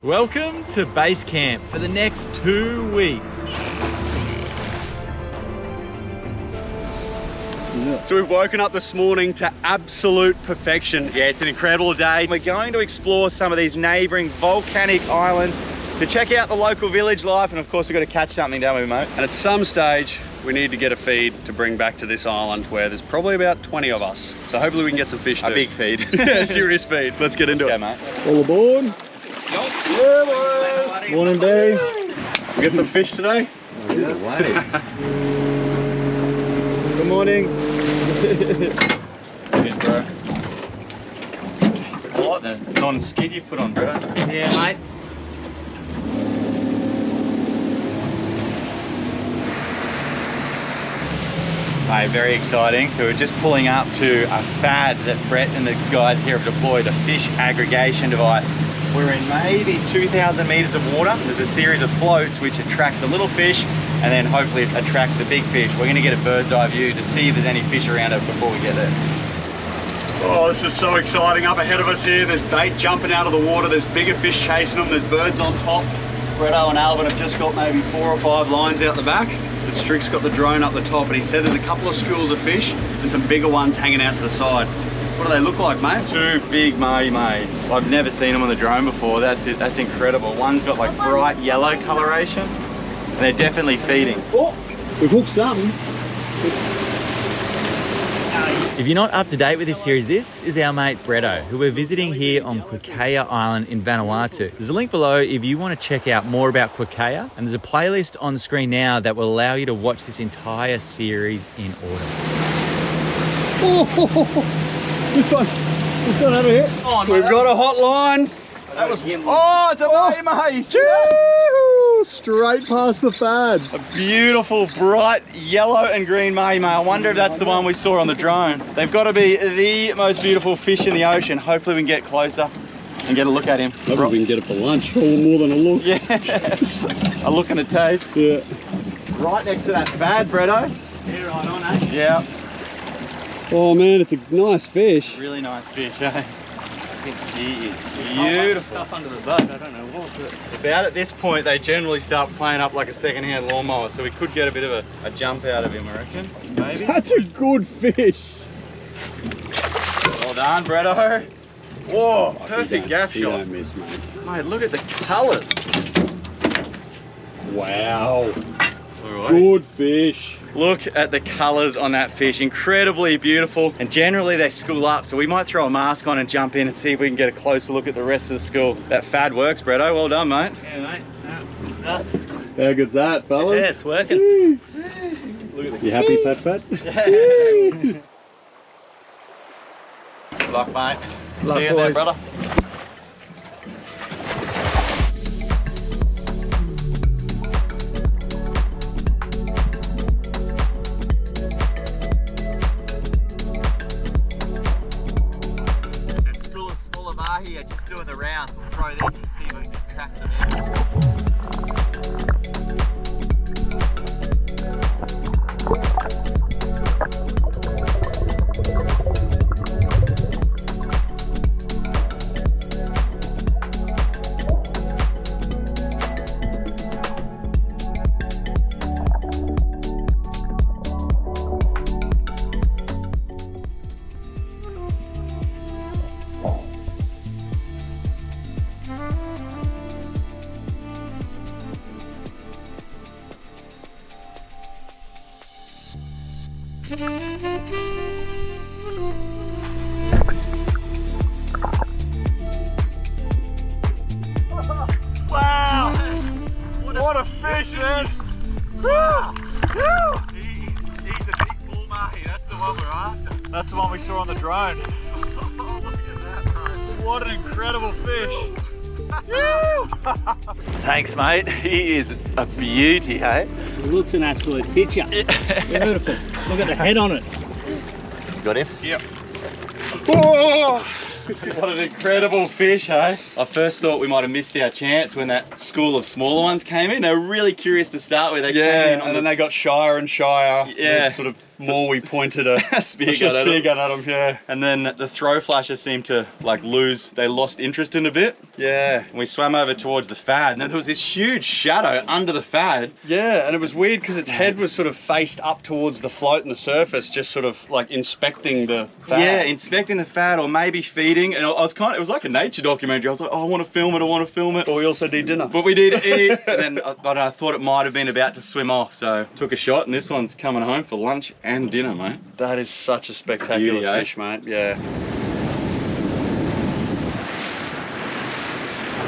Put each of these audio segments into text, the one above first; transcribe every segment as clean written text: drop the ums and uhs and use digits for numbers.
Welcome to base camp for the next 2 weeks. So we've woken up this morning to absolute perfection. Yeah, it's an incredible day. We're going to explore some of these neighbouring volcanic islands to check out the local village life, and of course we've got to catch something, don't we, mate? And at some stage, we need to get a feed to bring back to this island where there's probably about 20 of us. So hopefully we can get some fish too. A big feed. Yeah, serious feed. Let's get into it. Mate. All aboard. Yeah, boys. Morning, Barry. We get some fish today? Good morning. Good, bro. What? The non-skid you've put on, bro? Yeah, mate. Mate, very exciting. So we're just pulling up to a FAD that Brett and the guys here have deployed, a fish aggregation device. We're in maybe 2,000 meters of water. There's a series of floats which attract the little fish and then hopefully attract the big fish. We're gonna get a bird's eye view to see if there's any fish around it before we get there. Oh, this is so exciting. Up ahead of us here, there's bait jumping out of the water. There's bigger fish chasing them. There's birds on top. Bretto and Alvin have just got maybe 4 or 5 lines out the back. But Strick's got the drone up the top, and he said there's a couple of schools of fish and some bigger ones hanging out to the side. What do they look like, mate? 2 big mahi-mahi. I've never seen them on the drone before. That's it. That's incredible. One's got like bright yellow coloration. And they're definitely feeding. Oh, we've hooked something. If you're not up to date with this series, this is our mate Bretto, who we're visiting here on Quekea Island in Vanuatu. There's a link below if you want to check out more about Quekea, and there's a playlist on the screen now that will allow you to watch this entire series in order. Oh, this one over here. We've got a hot line. That was him. Oh, it's a mahi-mahi. Straight past the FAD. A beautiful, bright yellow and green mahi-mahi. I wonder if that's the one we saw on the drone. They've got to be the most beautiful fish in the ocean. Hopefully we can get closer and get a look at him. Maybe we can get it for lunch. Or more than a look. Yeah, a look and a taste. Yeah. Right next to that FAD, Bretto. Yeah, right on, eh? Yeah. Oh man, it's a nice fish. Really nice fish, eh? He is beautiful. Stuff under the boat, I don't know what. About at this point, they generally start playing up like a second-hand lawnmower, so we could get a bit of a jump out of him, I reckon. Maybe. That's a good fish. Well done, Bretto. Whoa, perfect gaff You shot. don't miss, mate. Mate, look at the colours. Wow. Alright. Good fish. Look at the colours on that fish, incredibly beautiful. And generally they school up, so we might throw a mask on and jump in and see if we can get a closer look at the rest of the school. That FAD works, Bretto. Well done, mate. Yeah, mate. Good stuff. How good's that, fellas? Yeah, it's working. Look at the You happy, Pat Pat? Good luck, mate. Luck, See you there, boys. brother. School of smaller mahi are just doing the rounds. We'll throw this and see if we can track them in. Wow! What a fish, man! He's a big bull mahi. That's the one we're after. That's the one we saw on the drone. Look at that, bro. What an incredible fish! Thanks, mate. He is a beauty, hey? It looks an absolute picture. Beautiful. Look at the head on it. Got him? Yep. Oh, what an incredible fish, hey? I first thought we might have missed our chance when that school of smaller ones came in. They were really curious to start with. They came in on and then they got shyer and shyer. Yeah. Sort of more we pointed a spear gun at them. Yeah. And then the throw flashes seemed to like they lost interest in a bit. Yeah. And we swam over towards the fad, and then there was this huge shadow under the fad. Yeah, and it was weird because its head was sort of faced up towards the float and the surface, just sort of like inspecting the fad. Yeah, inspecting the fad, or maybe feeding. And I was it was like a nature documentary. I was like, oh, I want to film it, I want to film it. But we also did dinner. But we did eat, and then I thought it might have been about to swim off, so took a shot, and this one's coming home for lunch and dinner, mate. That is such a spectacular fish, mate. Yeah.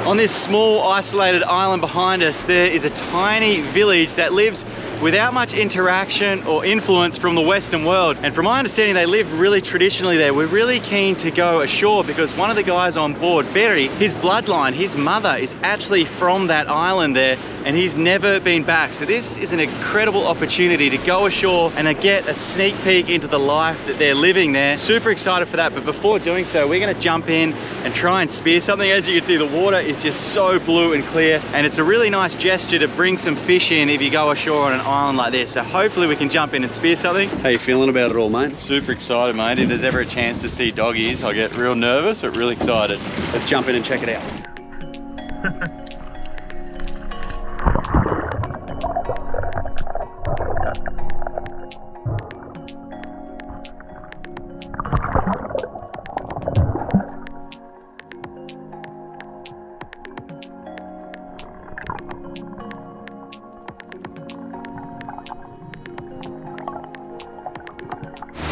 On this small isolated island behind us, there is a tiny village that lives without much interaction or influence from the Western world. And from my understanding, they live really traditionally there. We're really keen to go ashore because one of the guys on board, Barry, his bloodline, his mother is actually from that island there, and he's never been back. So this is an incredible opportunity to go ashore and get a sneak peek into the life that they're living there. Super excited for that, but before doing so, we're gonna jump in and try and spear something. As you can see, the water is just so blue and clear, and it's a really nice gesture to bring some fish in if you go ashore on an island like this. So hopefully we can jump in and spear something. How you feeling about it all, mate? Super excited, mate. If there's ever a chance to see doggies, I get real nervous, but really excited. Let's jump in and check it out.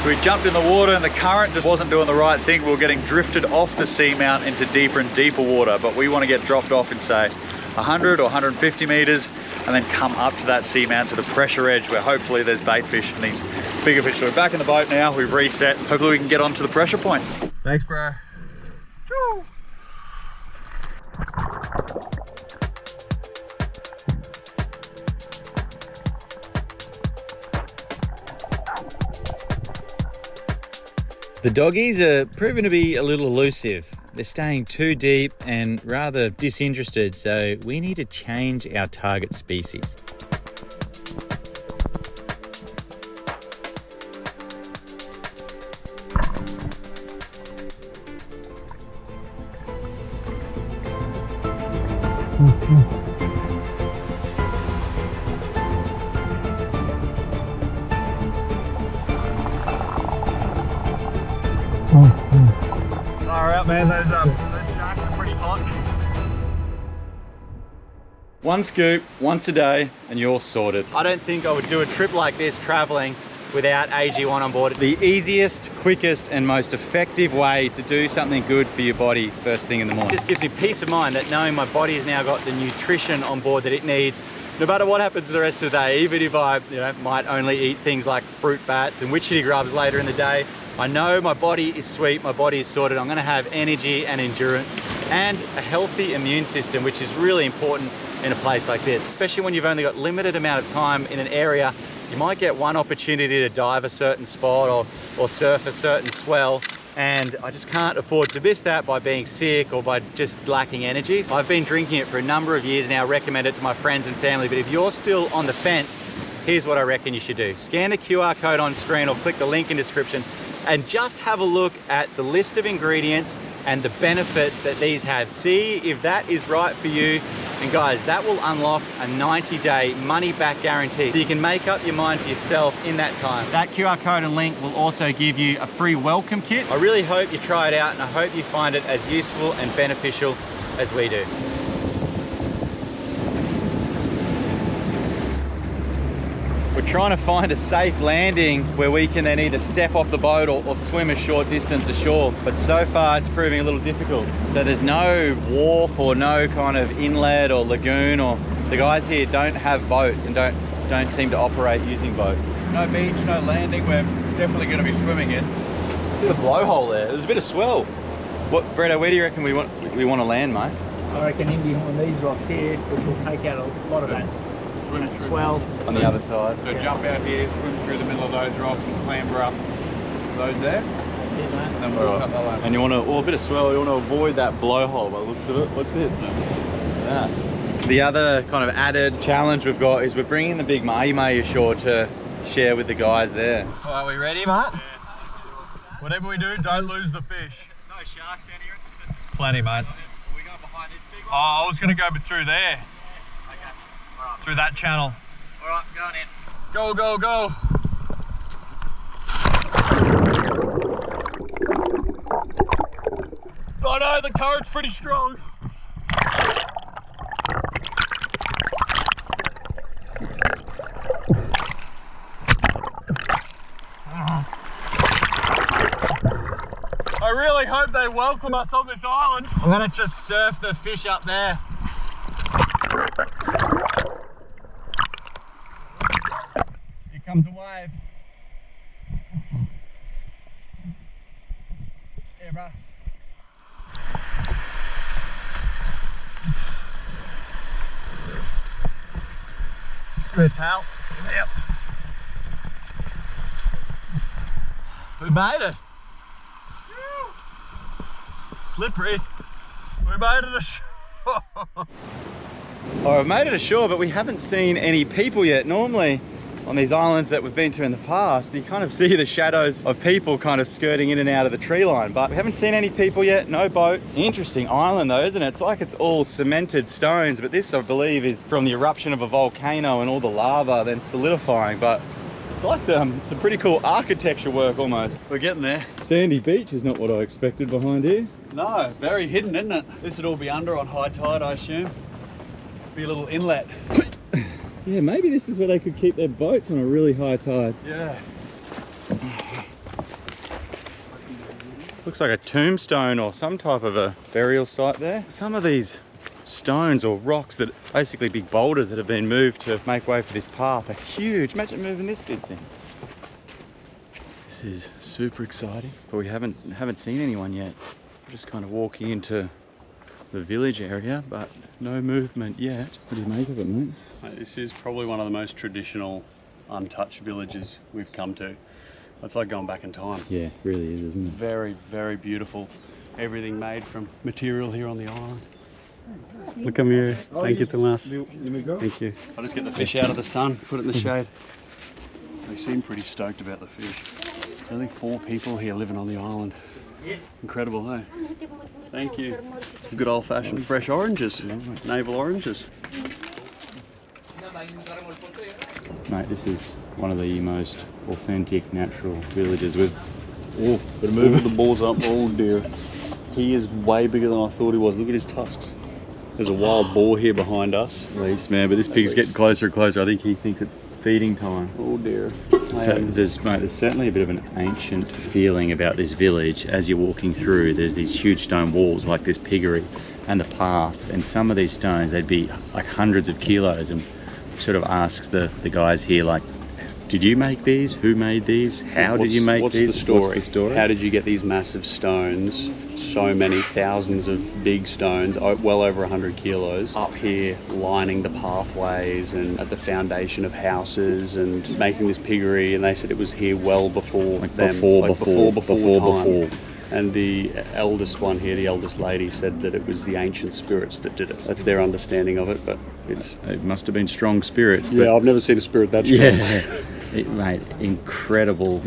We jumped in the water and the current just wasn't doing the right thing. We were getting drifted off the seamount into deeper and deeper water, but we want to get dropped off in, say, 100 or 150 meters and then come up to that seamount to the pressure edge where hopefully there's bait fish and these bigger fish. So we're back in the boat now, we've reset. Hopefully we can get onto the pressure point. Thanks, bro. Woo. The doggies are proving to be a little elusive. They're staying too deep and rather disinterested, so we need to change our target species. Alright, man, those sharks are pretty hot. One scoop, once a day, and you're sorted. I don't think I would do a trip like this traveling without AG1 on board. The easiest, quickest, and most effective way to do something good for your body first thing in the morning. It just gives me peace of mind that knowing my body has now got the nutrition on board that it needs, no matter what happens the rest of the day, even if I might only eat things like fruit bats and witchetty grubs later in the day, I know my body is sweet, my body is sorted. I'm gonna have energy and endurance and a healthy immune system, which is really important in a place like this, especially when you've only got limited amount of time in an area. You might get one opportunity to dive a certain spot or surf a certain swell, and I just can't afford to miss that by being sick or by just lacking energy. So I've been drinking it for a number of years now, recommend it to my friends and family, but if you're still on the fence, here's what I reckon you should do. Scan the QR code on screen or click the link in description and just have a look at the list of ingredients and the benefits that these have. See if that is right for you. And guys, that will unlock a 90-day money-back guarantee. So you can make up your mind for yourself in that time. That QR code and link will also give you a free welcome kit. I really hope you try it out, and I hope you find it as useful and beneficial as we do. We're trying to find a safe landing where we can then either step off the boat or swim a short distance ashore. But so far it's proving a little difficult. So there's no wharf or no kind of inlet or lagoon, or the guys here don't have boats and don't seem to operate using boats. No beach, no landing. We're definitely going to be swimming in. Bit of blowhole there. There's a bit of swell. What, Bretto, where do you reckon we want to land, mate? I reckon in behind these rocks here, which will take out a lot of that swell. On the other side. So jump out here, swim through the middle of those rocks and clamber up those there. That's it, mate. And then we'll cut the line. And you want to, a bit of swell, you want to avoid that blowhole by the looks of it. Watch this. Yeah. The other kind of added challenge we've got is we're bringing the big mahi-mahi ashore to share with the guys there. Are we ready, mate? Whatever we do, don't lose the fish. No sharks down here. Plenty, mate. Are we going behind this big one? Oh, I was going to go through there, Okay. Alright. through that channel. Alright, going in. Go, go, go. Oh no, the current's pretty strong. I really hope they welcome us on this island. I'm gonna just surf the fish up there. Here comes a wave. Yeah, bro. Give me a towel. Yep. We made it. Slippery. We made it ashore. Oh, we've made it ashore, but we haven't seen any people yet. Normally, on these islands that we've been to in the past, you kind of see the shadows of people kind of skirting in and out of the tree line, but we haven't seen any people yet, no boats. Interesting island though, isn't it? It's like it's all cemented stones, but this I believe is from the eruption of a volcano and all the lava then solidifying, but it's like some pretty cool architecture work almost. We're getting there. Sandy beach is not what I expected behind here. No, very hidden, isn't it? This would all be under on high tide, I assume. Be a little inlet. Yeah, maybe this is where they could keep their boats on a really high tide. Yeah. Looks like a tombstone or some type of a burial site there. Some of these stones or rocks that basically big boulders that have been moved to make way for this path are huge. Imagine moving this big thing. This is super exciting, but we haven't seen anyone yet. We're just kind of walking into the village area, but no movement yet. What do you make of it, mate? This is probably one of the most traditional, untouched villages we've come to. It's like going back in time. Yeah, it really is, isn't it? Very, very beautiful. Everything made from material here on the island. Look, come here. Thank you, Tomas. Thank you. I'll just get the fish out of the sun, put it in the shade. They seem pretty stoked about the fish. Only 4 people here living on the island. Incredible, eh? Thank you. Good old-fashioned fresh oranges, navel oranges. Mate, this is one of the most authentic natural villages with... Oh, got to move The balls up. Oh dear. He is way bigger than I thought he was. Look at his tusks. There's a wild boar here behind us. Least, man, but this pig's getting closer and closer. I think he thinks it's feeding time. Oh dear. So there's certainly a bit of an ancient feeling about this village. As you're walking through, there's these huge stone walls like this piggery and the paths, and some of these stones, they'd be like hundreds of kilos, and sort of asks the guys here, like, did you make these? Who made these? How did you make what's these? The story? What's the story? How did you get these massive stones, so many thousands of big stones, well over 100 kilos, up here lining the pathways and at the foundation of houses and making this piggery? And they said it was here well before them. Before. And the eldest one here, the eldest lady, said that it was the ancient spirits that did it. That's their understanding of it, but it must have been strong spirits. Yeah, I've never seen a spirit that strong. Yeah, mate, incredible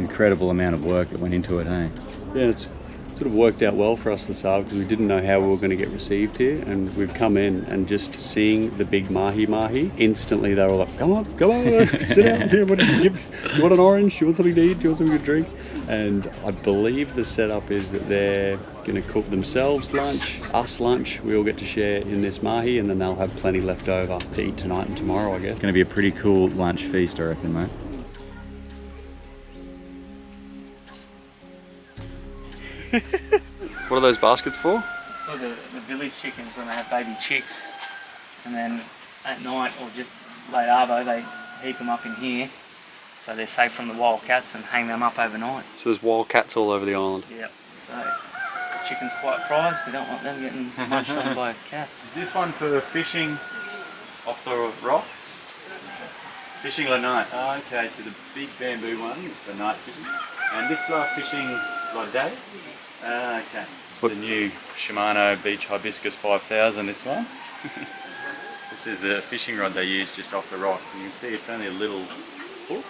amount of work that went into it, hey? Yeah, it's sort of worked out well for us this hour because we didn't know how we were going to get received here, and we've come in and just seeing the big mahi, instantly they were like, come on, sit down here, what do you want an orange, do you want something to eat, do you want something to drink? And I believe the setup is that they're going to cook themselves lunch, us lunch, we all get to share in this mahi, and then they'll have plenty left over to eat tonight and tomorrow, I guess. It's going to be a pretty cool lunch feast, I reckon, mate. What are those baskets for? It's for the village chickens when they have baby chicks, and then at night or just late arvo they heap them up in here so they're safe from the wild cats and hang them up overnight. So there's wild cats all over the island. Yep. So the chicken's quite prized. We don't want them getting munched on by cats. Is this one for fishing off the rocks? Fishing at night. Oh, okay, so the big bamboo one is for night fishing. And this blow fishing like day? Okay. It's the new Shimano Beach Hibiscus 5000, this one. This is the fishing rod they use just off the rocks. And you can see it's only a little hook.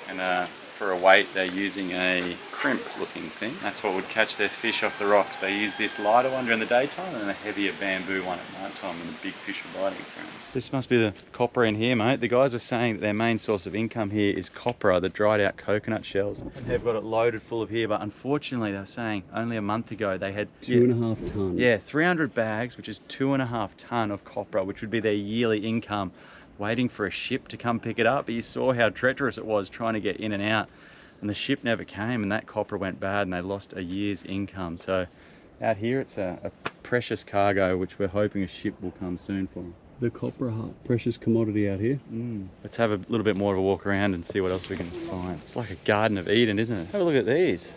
And for a weight, they're using a crimp looking thing. That's what would catch their fish off the rocks. They use this lighter one during the daytime and then a heavier bamboo one at night time when the big fish are biting from. This must be the copra in here, mate. The guys were saying that their main source of income here is copra, the dried out coconut shells. They've got it loaded full of here, but unfortunately they were saying only a month ago they had 2.5 tons. Yeah, 300 bags, which is 2.5 ton of copra, which would be their yearly income, waiting for a ship to come pick it up. But you saw how treacherous it was trying to get in and out, and the ship never came, and that copra went bad and they lost a year's income. So out here it's a precious cargo, which we're hoping a ship will come soon for them. The copra, precious commodity out here. Let's have a little bit more of a walk around and see what else we can find. It's like a Garden of Eden, isn't it? Have a look at these.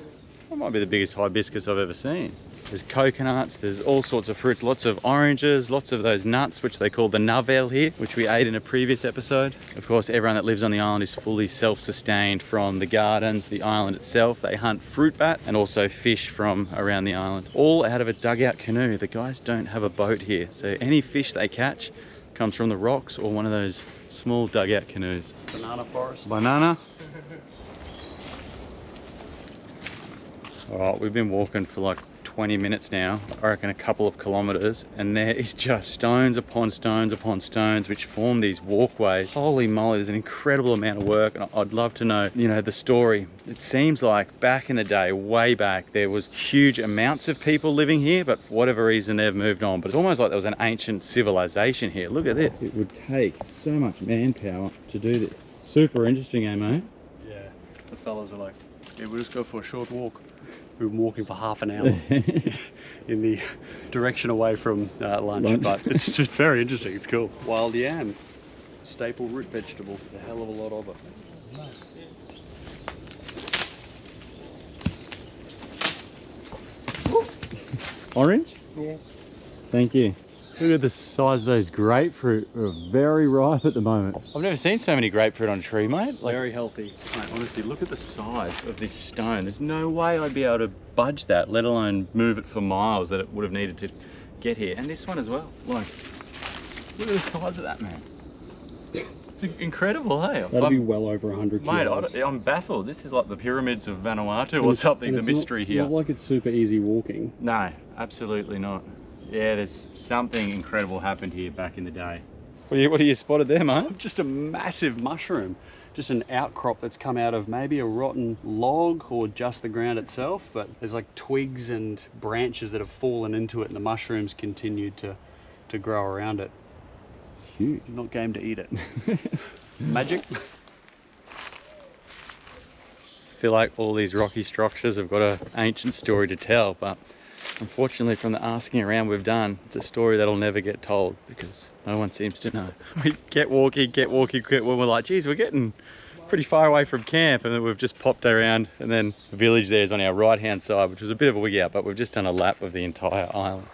That might be the biggest hibiscus I've ever seen. There's coconuts, there's all sorts of fruits, lots of oranges, lots of those nuts, which they call the navel here, which we ate in a previous episode. Of course, everyone that lives on the island is fully self-sustained from the gardens, the island itself. They hunt fruit bats and also fish from around the island, all out of a dugout canoe. The guys don't have a boat here, so any fish they catch comes from the rocks or one of those small dugout canoes. Banana forest. Banana. All right, we've been walking for like 20 minutes now, I reckon a couple of kilometers, and there is just stones upon stones upon stones which form these walkways. Holy moly, there's an incredible amount of work, and I'd love to know, you know, the story. It seems like back in the day, way back, there was huge amounts of people living here, but for whatever reason they've moved on. But it's almost like there was an ancient civilization here. Look at this. It would take so much manpower to do this. Super interesting, eh, mate? Yeah, the fellas are like, yeah, we'll just go for a short walk. We've been walking for half an hour in the direction away from lunch, but it's just very interesting. It's cool. Wild yam, staple root vegetable. There's a hell of a lot of it. Orange? Yes. Thank you. Look at the size of those grapefruit. They're very ripe at the moment. I've never seen so many grapefruit on a tree, mate. Like, Very healthy. mate, honestly, look at the size of this stone. There's no way I'd be able to budge that, let alone move it for miles that it would have needed to get here. And this one as well. Like, look at the size of that, man. It's incredible, hey? That'll be well over 100 kilos. Mate, I'm baffled. This is like the pyramids of Vanuatu or something, the mystery here. Not like it's super easy walking. No, absolutely not. Yeah, there's something incredible happened here back in the day. What do you spotted there, mate? Just a massive mushroom. Just an outcrop that's come out of maybe a rotten log or just the ground itself, but there's like twigs and branches that have fallen into it, and the mushrooms continued to grow around it. It's huge. I'm not game to eat it. Magic. I feel like all these rocky structures have got an ancient story to tell, but unfortunately from the asking around we've done, it's a story that'll never get told because no one seems to know. We get walking, when we're like, geez, we're getting pretty far away from camp, and then we've just popped around, and then the village there is on our right hand side, which was a bit of a wig out, but we've just done a lap of the entire island.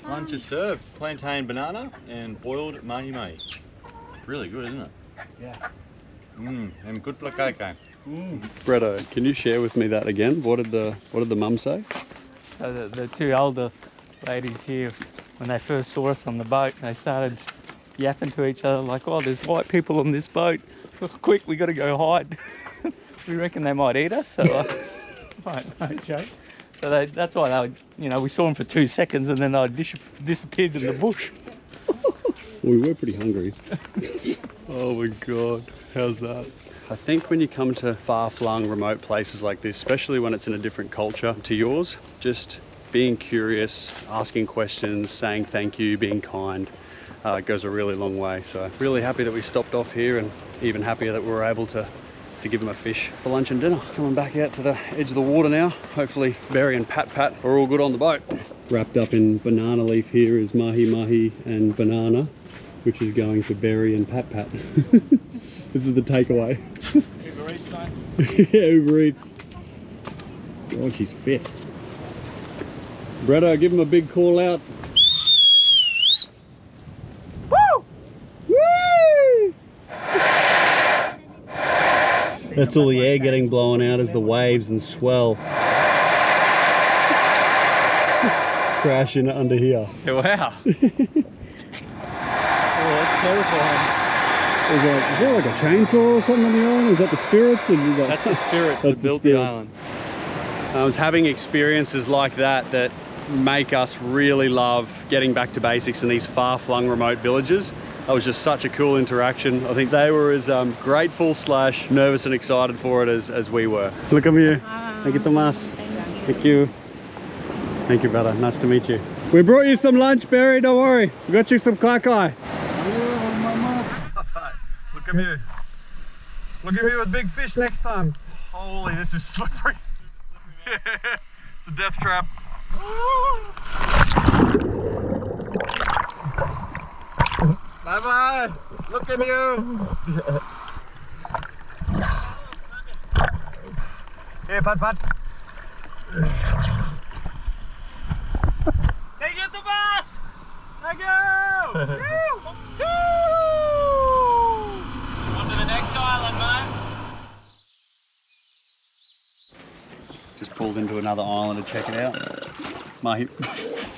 Lunch is served. Plantain banana and boiled mahi-mahi. Really good, isn't it? Yeah. And good plakake. Bretto, can you share with me that again? What did the mum say? The two older ladies here, when they first saw us on the boat, they started yapping to each other like, oh, there's white people on this boat. Quick, we got to go hide. We reckon they might eat us, so okay. So that's why they would, you know, we saw them for 2 seconds and then they disappeared in the bush. We were pretty hungry. Oh my God, how's that? I think when you come to far-flung remote places like this, especially when it's in a different culture to yours, just being curious, asking questions, saying thank you, being kind, goes a really long way. So really happy that we stopped off here, and even happier that we were able to give them a fish for lunch and dinner. Coming back out to the edge of the water now. Hopefully Barry and Pat are all good on the boat. Wrapped up in banana leaf here is mahi-mahi and banana, which is going to Barry and Pat. This is the takeaway. Uber Eats, mate. Yeah, Uber Eats. God, she's fit. Bretto, give him a big call out. Woo! Woo! That's all the air getting blown out as the waves and swell crashing under here. Wow. Oh, that's terrifying. Is there like a chainsaw or something on the island? Or is that the spirits? That's the spirits that built the island. I was having experiences like that that make us really love getting back to basics in these far-flung remote villages. That was just such a cool interaction. I think they were as grateful / nervous and excited for it as we were. Look at you. Thank you, Tomas. Thank you. Thank you, brother. Nice to meet you. We brought you some lunch, Barry. Don't worry. We got you some kai. Look at me. Look at me with big fish next time. Holy, this is slippery. It's a death trap. Bye bye. Look at you. Hey, Pat. Thank you, Tomas! Thank you. On to the next island, mate. Just pulled into another island to check it out. Mahi.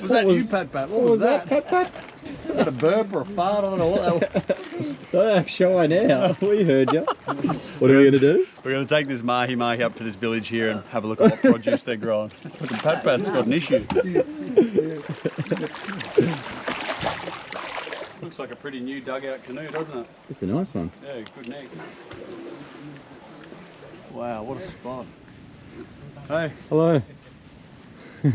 Was that you, Pat? What was that, Pat? Is that a burp or a fart? I don't know what that was. Don't act shy now. We heard you. What are we going to do? We're going to take this mahi up to this village here and have a look at what produce they're growing. Fucking Pat's got an issue. Looks like a pretty new dugout canoe, doesn't it? It's a nice one. Yeah, good neck. Wow, what a spot. Hey. Hello. I'll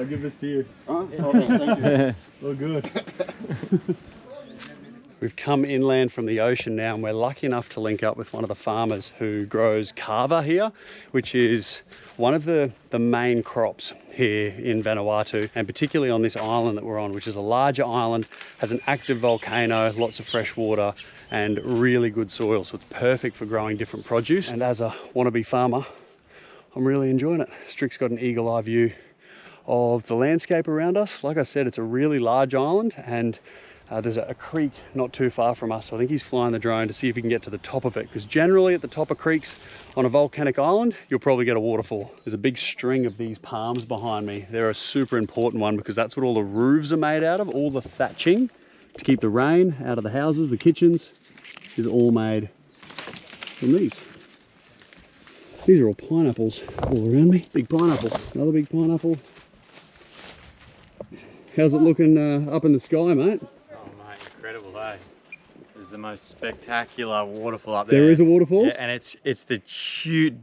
give this to you. Oh, thank you. All good. We've come inland from the ocean now, and we're lucky enough to link up with one of the farmers who grows kava here, which is one of the main crops here in Vanuatu, and particularly on this island that we're on, which is a larger island, has an active volcano, lots of fresh water, and really good soil. So it's perfect for growing different produce. And as a wannabe farmer, I'm really enjoying it. Strick's got an eagle eye view of the landscape around us. Like I said, it's a really large island, and there's a creek not too far from us. So I think he's flying the drone to see if he can get to the top of it, because generally at the top of creeks on a volcanic island, you'll probably get a waterfall. There's a big string of these palms behind me. They're a super important one because that's what all the roofs are made out of. All the thatching to keep the rain out of the houses, the kitchens, is all made from these. These are all pineapples all around me. Big pineapple, another big pineapple. How's it looking up in the sky, mate? Oh mate, incredible, eh? There's the most spectacular waterfall up there. There is a waterfall? Yeah, and it's the huge,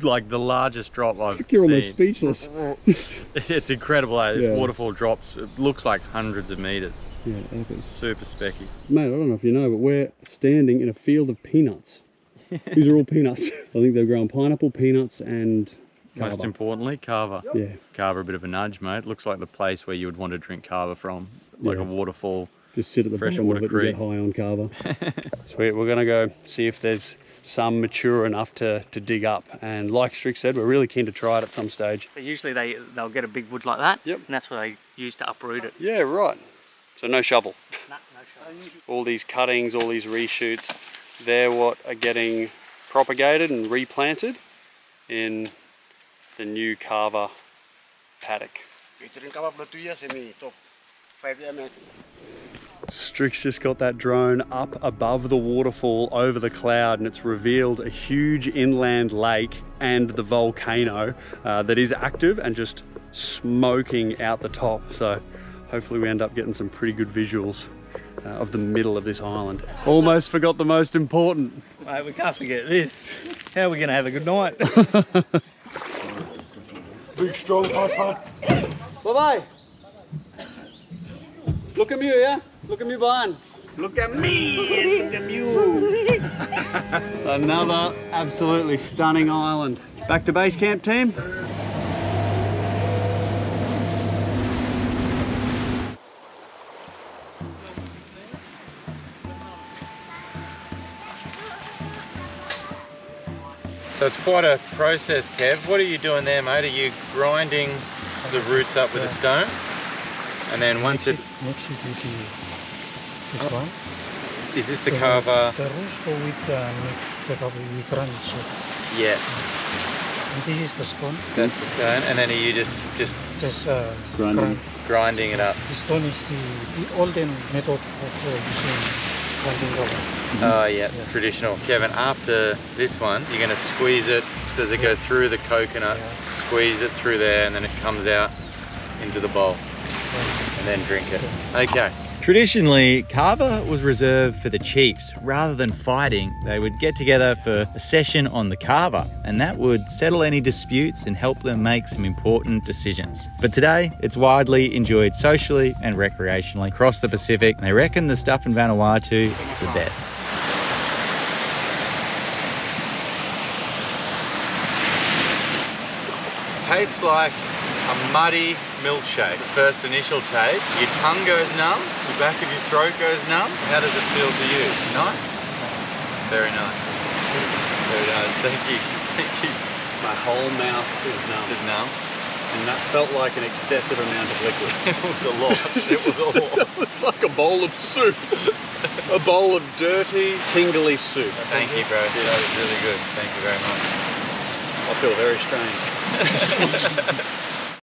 like the largest drop I've You're seen. almost speechless. It's incredible, eh? This Yeah. waterfall drops, it looks like hundreds of meters. Yeah, epic. Super specky. Mate, I don't know if you know, but we're standing in a field of peanuts. These are all peanuts. I think they're growing pineapple, peanuts, and Most kava. importantly, kava. Yeah. Kava, a bit of a nudge, mate. Looks like the place where you would want to drink kava from, like Yeah. a waterfall. Just sit at the bottom Freshwater of it creek. and get high on kava. Sweet, we're gonna go see if there's some mature enough to dig up. And like Strick said, we're really keen to try it at some stage. So usually they'll get a big wood like that. Yep. And that's what they use to uproot it. Yeah, right. So no shovel. No shot. All these cuttings, all these reshoots, they're what are getting propagated and replanted in the new kava paddock. Strick's just got that drone up above the waterfall over the cloud, and it's revealed a huge inland lake and the volcano that is active and just smoking out the top. So hopefully we end up getting some pretty good visuals of the middle of this island. Almost forgot the most important. Mate, we can't forget this. How are we going to have a good night? Big strong Pat. Bye-bye. Look at me, yeah? Look at me behind. Look at me and look at you. Another absolutely stunning island. Back to base camp, team. So it's quite a process, Kev. What are you doing there, mate? Are you grinding the roots up with a stone? And then once it... Next it will be this one. Is this the kava? The roast with the crunch. Yes. And this is the stone. That's the stone, and then are you just Just Grinding. grinding it up? The stone is the olden method of using grinding rubber. Oh yeah, traditional. Kevin, after this one, you're gonna squeeze it. Does it go through the coconut? Yeah. Squeeze it through there, and then it comes out into the bowl, and then drink it. Okay. Traditionally, kava was reserved for the chiefs. Rather than fighting, they would get together for a session on the kava, and that would settle any disputes and help them make some important decisions. But today, it's widely enjoyed socially and recreationally across the Pacific. They reckon the stuff in Vanuatu is the best. Tastes like a muddy milkshake. First initial taste, your tongue goes numb, the back of your throat goes numb. How does it feel to you? Nice? Very nice. Very nice, thank you. Thank you. My whole mouth is numb. Just numb. And that felt like an excessive amount of liquid. It was a lot. It was a lot. That was like a bowl of soup. A bowl of dirty, tingly soup. Thank you, bro. That was really good. Thank you very much. I feel very strange.